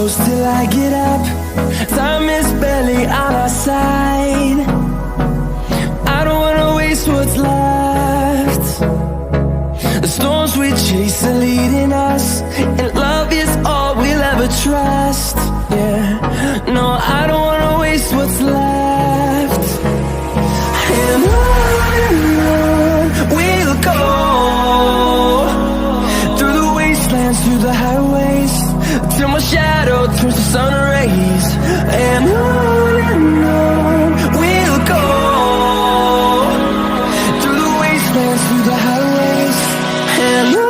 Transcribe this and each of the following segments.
close till I get up. Time is barely on our side. I don't wanna waste what's left. The storms we chase are leading us, and love is all we'll ever trust. Yeah, no, I don't wanna waste what's left. And on we'll go, through the wastelands, through the highways, till my shadow turns to sun rays. And on we'll go, through the wastelands, through the highways, and on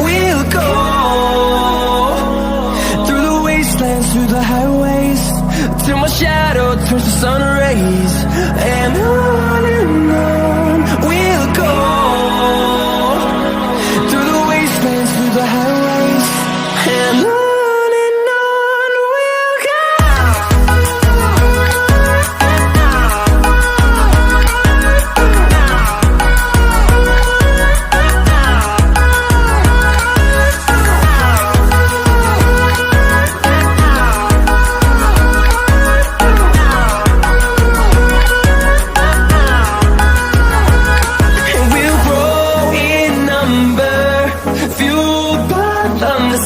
we'll go. Through the highways, till my shadow turns to sun rays. And on we'll go, through the wastelands, through the highways, and on we'll go.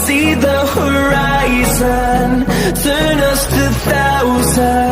See the horizon, turn us to thousands.